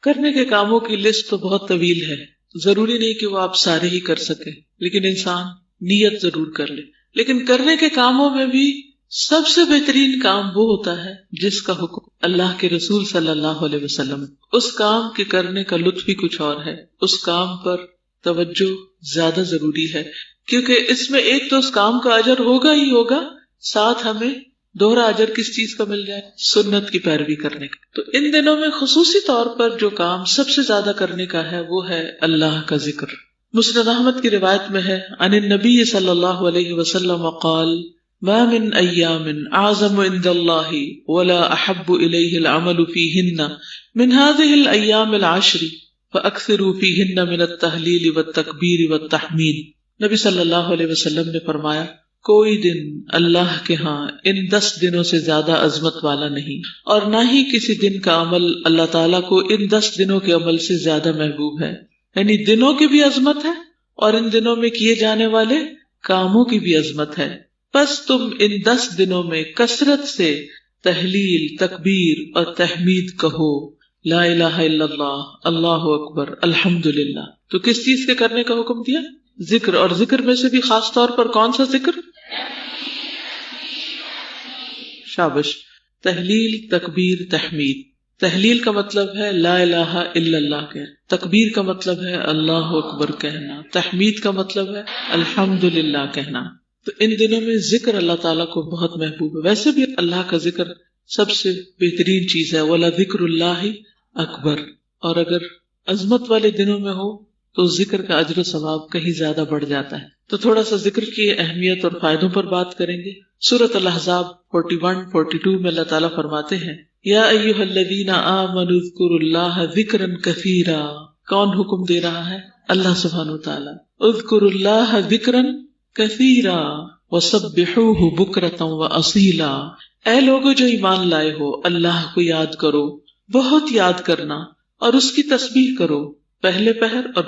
کرنے کے کاموں کی لسٹ تو بہت طویل ہے، ضروری نہیں کہ وہ آپ سارے ہی کر سکیں، لیکن انسان نیت ضرور کر لے. لیکن کرنے کے کاموں میں بھی سب سے بہترین کام وہ ہوتا ہے جس کا حکم اللہ کے رسول صلی اللہ علیہ وسلم. اس کام کے کرنے کا لطف ہی کچھ اور ہے، اس کام پر توجہ زیادہ ضروری ہے، کیونکہ اس میں ایک تو اس کام کا اجر ہوگا ہی ہوگا، ساتھ ہمیں دوہرا اجر کس چیز کا مل جائے؟ سنت کی پیروی کرنے کا. تو ان دنوں میں خصوصی طور پر جو کام سب سے زیادہ کرنے کا ہے وہ ہے اللہ کا ذکر. مسند احمد کی روایت میں ہے عن النبی صلی اللہ علیہ وسلم قال ما من ایام اعظم عند اللہ ولا احب الیہ العمل فیہن من هذه الایام العشر فاکثروا فیہن من التہلیل والتکبیر والتحمید. نبی صلی اللہ علیہ وسلم نے فرمایا کوئی دن اللہ کے ہاں ان 10 دنوں سے زیادہ عظمت والا نہیں، اور نہ ہی کسی دن کا عمل اللہ تعالیٰ کو ان 10 دنوں کے عمل سے زیادہ محبوب ہے. یعنی دنوں کی بھی عظمت ہے اور ان دنوں میں کیے جانے والے کاموں کی بھی عظمت ہے. بس تم ان 10 دنوں میں کثرت سے تحلیل، تکبیر اور تحمید کہو، لا الہ الا اللہ، اللہ اکبر، الحمدللہ. تو کس چیز کے کرنے کا حکم دیا؟ ذکر. اور ذکر میں سے بھی خاص طور پر کون سا ذکر؟ شابش. تحلیل، تکبیر، تحمید. تحلیل کا مطلب ہے لا الہ الا اللہ کہنا، تکبیر کا مطلب ہے اللہ اکبر کہنا، تحمید کا مطلب ہے الحمدللہ کہنا. تو ان دنوں میں ذکر اللہ تعالیٰ کو بہت محبوب ہے. ویسے بھی اللہ کا ذکر سب سے بہترین چیز ہے، وَلَذِكْرُ اللَّهِ اکبر. اور اگر عظمت والے دنوں میں ہو تو ذکر کا اجر و ثواب کہیں زیادہ بڑھ جاتا ہے. تو تھوڑا سا ذکر کی اہمیت اور فائدوں پر بات کریں گے. سورۃ الاحزاب 41-42 میں اللہ تعالیٰ فرماتے ہیں یا ایھا الذین آمنوا اذکروا اللہ ذکرا کثیرا. کون حکم دے رہا ہے؟ اللہ سبحانہ وتعالیٰ. اذکروا اللہ ذکرا کثیرا وسبحوہ بکرۃ واصیلا. اے لوگو جو ایمان لائے ہو، اللہ کو یاد کرو، بہت یاد کرنا، اور اس کی تسبیح کرو پہلے پہر اور